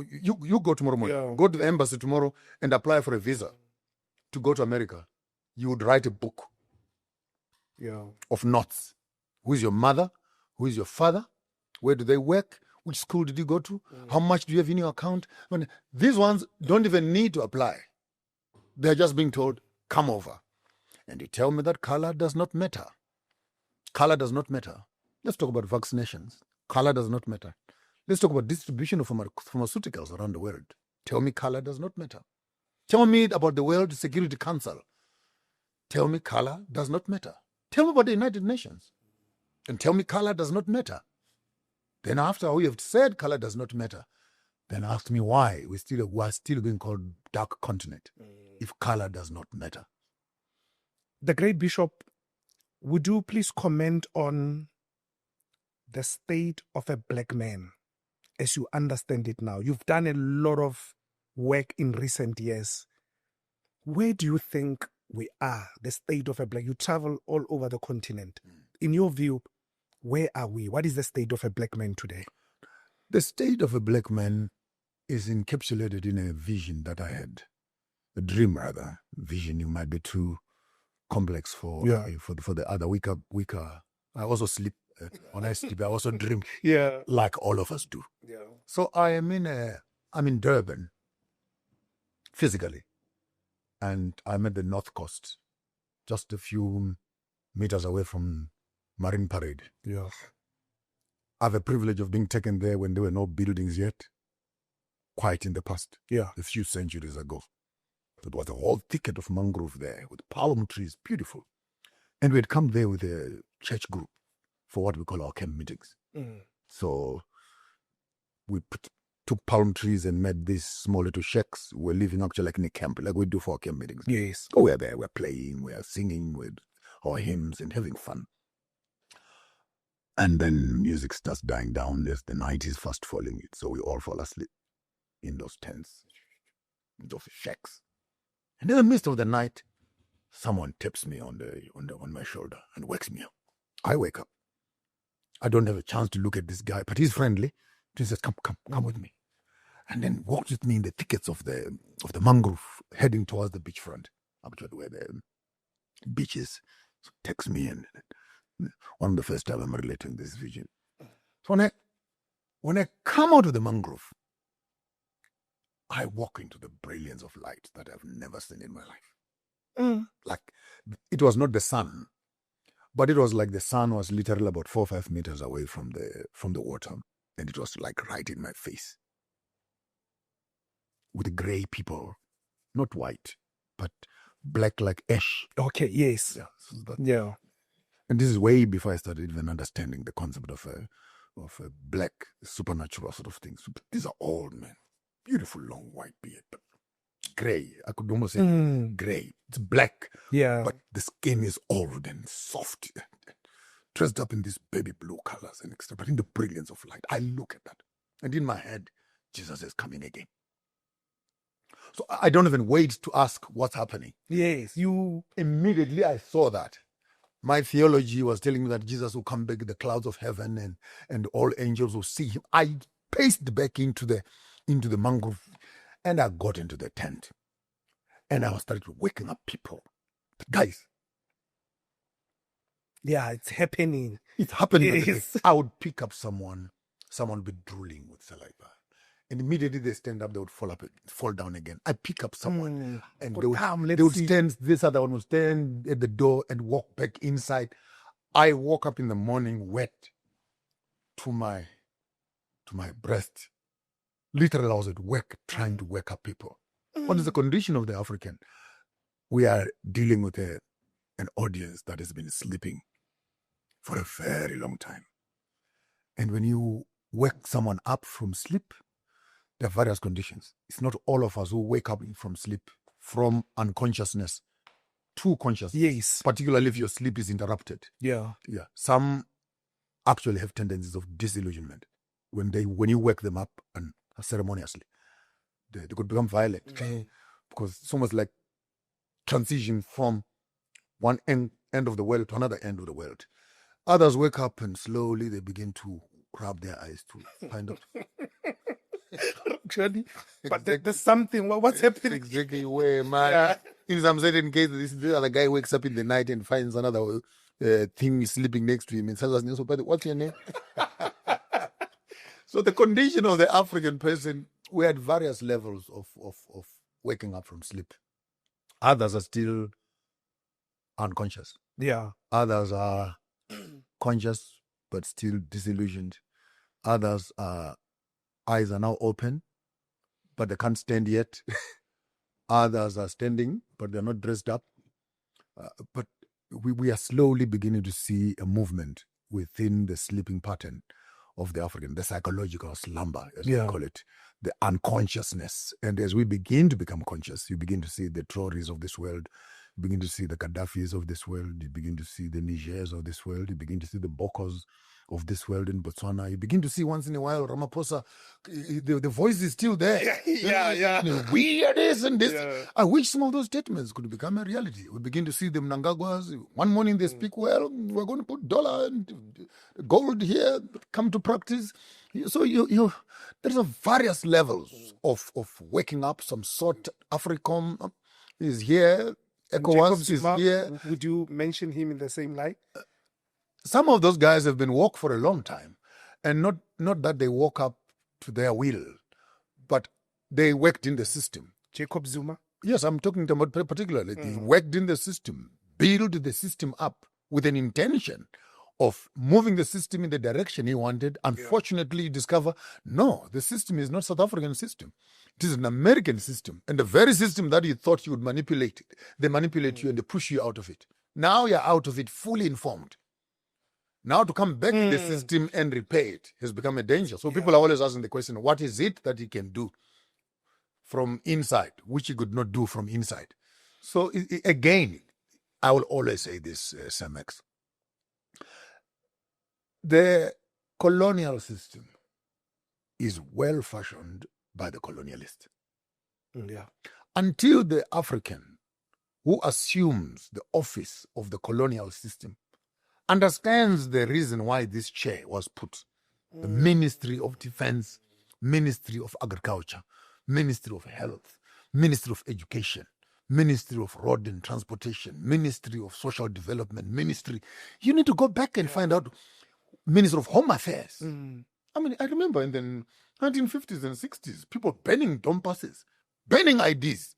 You go tomorrow morning. Yeah. Go to the embassy tomorrow and apply for a visa to go to America. You would write a book of notes. Who is your mother? Who is your father? Where do they work? Which school did you go to? How much do you have in your account? These ones don't even need to apply. They're just being told, come over. And you tell me that color does not matter. Color does not matter. Let's talk about vaccinations. Color does not matter. Let's talk about distribution of pharmaceuticals around the world. Tell me color does not matter. Tell me about the World Security Council. Tell me color does not matter. Tell me about the United Nations. And tell me color does not matter. Then after we have said color does not matter, then ask me why we're still being called dark continent if color does not matter. The great bishop, would you please comment on the state of a black man as you understand it now? You've done a lot of work in recent years. Where do you think we are, the state of a black? You travel all over the continent. In your view, where are we? What is the state of a black man today? The state of a black man is encapsulated in a vision that I had. A dream, rather. Vision, you might be too complex for the other weaker. I also sleep. When I sleep, I also dream. Like all of us do. So I'm in Durban, physically, and I'm at the North Coast, just a few meters away from Marine Parade. I have a privilege of being taken there when there were no buildings yet, quite in the past, a few centuries ago. There was a whole thicket of mangrove there with palm trees, beautiful. And we had come there with a church group for what we call our camp meetings. So we took palm trees and made these small little shacks. We're living actually like in a camp, like we do for our camp meetings. So we're there, we're playing, we're singing with our hymns and having fun. And then music starts dying down. The night is fast falling, so we all fall asleep in those tents, in those shacks. And in the midst of the night, someone taps me on my shoulder and wakes me up. I wake up. I don't have a chance to look at this guy, but he's friendly. He says, come with me. And then walks with me in the thickets of the mangrove, heading towards the beachfront, up to where the beach is. So takes me in. One of the first time I'm relating this vision. So when I come out of the mangrove, I walk into the brilliance of light that I've never seen in my life. Like, it was not the sun, but it was like the sun was literally about 4 or 5 meters away from the water, and it was like right in my face. With gray people, not white, but black like ash. Okay, yes. And this is way before I started even understanding the concept of a black supernatural sort of thing. So these are old men, beautiful long white beard, but gray. I could almost say gray. It's black, but the skin is old and soft, dressed up in these baby blue colors and extra. But in the brilliance of light, I look at that, and in my head, Jesus is coming again. So I don't even wait to ask what's happening. You immediately I saw that. My theology was telling me that Jesus will come back in the clouds of heaven and all angels will see him. I paced back into the mangrove and I got into the tent. And I started waking up people. Guys. It's happening. It's happening. Yes. I would pick up someone would be drooling with saliva. And immediately they stand up, they would fall down again. I pick up someone and they would stand, this other one would stand at the door and walk back inside. I woke up in the morning wet to my breast. Literally, I was at work trying to wake up people. What is the condition of the African? We are dealing with an audience that has been sleeping for a very long time. And when you wake someone up from sleep, there are various conditions. It's not all of us who wake up from sleep, from unconsciousness to consciousness. Particularly if your sleep is interrupted. Some actually have tendencies of disillusionment. When you wake them up and ceremoniously, they could become violent. Because it's almost like transition from one end of the world to another end of the world. Others wake up and slowly they begin to rub their eyes to find out Actually, but there's something. What's happening? Exactly where, man. Yeah. In some certain cases, this other guy wakes up in the night and finds another thing sleeping next to him and says, "What's your name?" So the condition of the African person, we had various levels of waking up from sleep. Others are still unconscious. Yeah. Others are conscious but still disillusioned. Others are eyes are now open, but they can't stand yet. Others are standing, but they're not dressed up. But we are slowly beginning to see a movement within the sleeping pattern of the African, the psychological slumber, as we call it, the unconsciousness. And as we begin to become conscious, you begin to see the Traorés of this world, you begin to see the Gaddafis of this world, you begin to see the Nigers of this world, you begin to see the Bokos of this world in Botswana. You begin to see once in a while Ramaphosa, the voice is still there. We are this and this. Yeah. I wish some of those statements could become a reality. We begin to see the Mnangagwas. One morning they speak, well, we're going to put dollar and gold here, come to practice. So there's a various levels of waking up. Some sort. AFRICOM is here. ECOWAS is here. Would you mention him in the same light? Some of those guys have been woke for a long time, and not that they woke up to their will, but they worked in the system. Jacob Zuma? Yes, I'm talking about particularly. They worked in the system, built the system up with an intention of moving the system in the direction he wanted. Unfortunately, you discover, no, the system is not South African system. It is an American system. And the very system that you thought you would manipulate, they manipulate you and they push you out of it. Now you're out of it fully informed. Now to come back to the system and repair it has become a danger. So people are always asking the question, what is it that he can do from inside, which he could not do from inside? So again, I will always say this, Sam X. The colonial system is well fashioned by the colonialist. Until the African who assumes the office of the colonial system understands the reason why this chair was put. The Ministry of Defense, Ministry of Agriculture, Ministry of Health, Ministry of Education, Ministry of Road and Transportation, Ministry of Social Development, Ministry. You need to go back and find out Ministry of Home Affairs. I mean, I remember in the 1950s and 60s, people banning dom passes, banning IDs.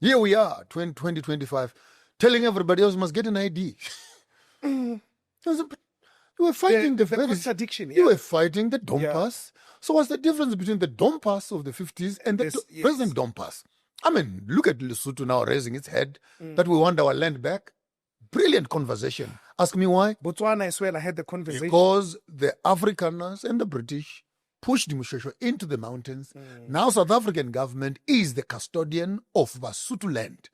Here we are, 2025, telling everybody else must get an ID. You were fighting the contradiction. You were fighting the dom pass. So what's the difference between the dom pass of the 50s and the present dom pass? I mean, look at Lesotho now raising its head that we want our land back. Brilliant conversation. Ask me why? Botswana as well, I had the conversation. Because the Afrikaners and the British pushed Moshoeshoe into the mountains. Now South African government is the custodian of Basotho land.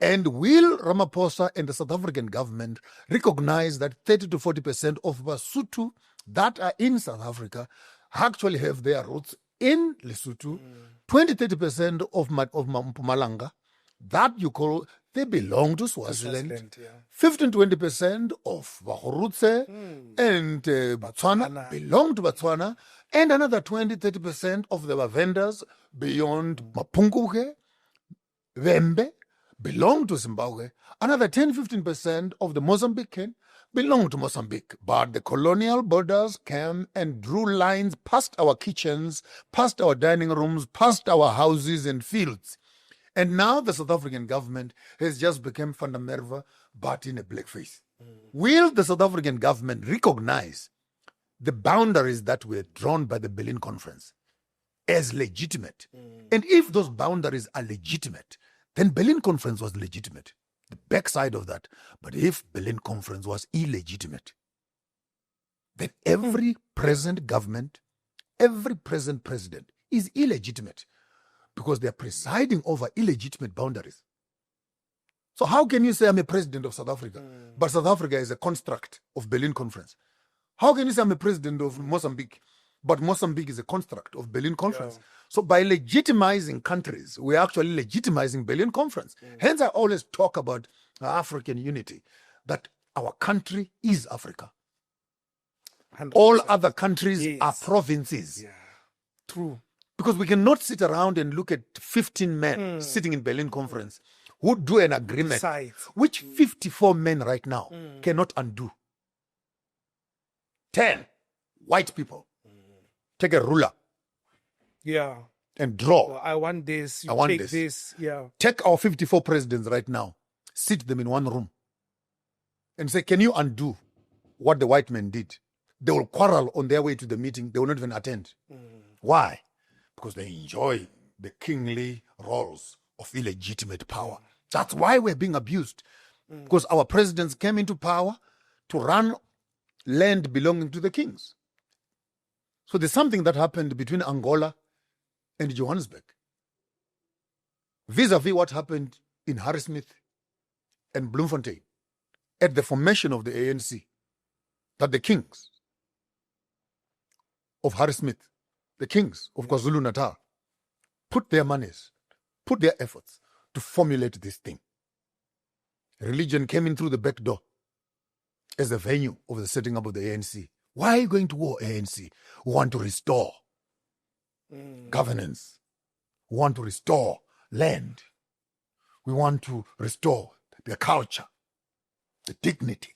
And will Ramaphosa and the South African government recognize that 30 to 40% of Basotho that are in South Africa actually have their roots in Lesotho? 20-30% of Mpumalanga, that you call, they belong to Swaziland. 15-20% of Bahorutse and Botswana belong to Botswana. And another 20-30% of the vendors beyond Mapunguke, Wembe, belong to Zimbabwe. Another 10-15% of the Mozambican belong to Mozambique. But the colonial borders came and drew lines past our kitchens, past our dining rooms, past our houses and fields. And now the South African government has just become Fandamerva, but in a blackface. Will the South African government recognize the boundaries that were drawn by the Berlin Conference as legitimate? And if those boundaries are legitimate, then Berlin Conference was legitimate. The backside of that. But if Berlin Conference was illegitimate, then every present government, every present president is illegitimate because they are presiding over illegitimate boundaries. So how can you say I'm a president of South Africa, but South Africa is a construct of Berlin Conference? How can you say I'm a president of Mozambique, but Mozambique is a construct of Berlin Conference? So by legitimizing countries, we're actually legitimizing Berlin Conference. Hence, I always talk about African unity, that our country is Africa. 100%. All other countries are provinces. True. Because we cannot sit around and look at 15 men sitting in Berlin conference who do an agreement, which 54 men right now cannot undo. 10 white people take a ruler and draw. Well, I want this, I want take this. Yeah. Take our 54 presidents right now, sit them in one room and say, can you undo what the white men did? They will quarrel on their way to the meeting. They will not even attend. Why? Because they enjoy the kingly roles of illegitimate power. That's why we're being abused. Because our presidents came into power to run land belonging to the kings. So there's something that happened between Angola and Johannesburg, vis-a-vis what happened in Harrismith and Bloemfontein at the formation of the ANC, that the kings of Harrismith, the kings of KwaZulu-Natal, put their monies, put their efforts to formulate this thing. Religion came in through the back door as the venue of the setting up of the ANC. Why are you going to war, ANC? We want to restore governance. We want to restore land. We want to restore the culture, the dignity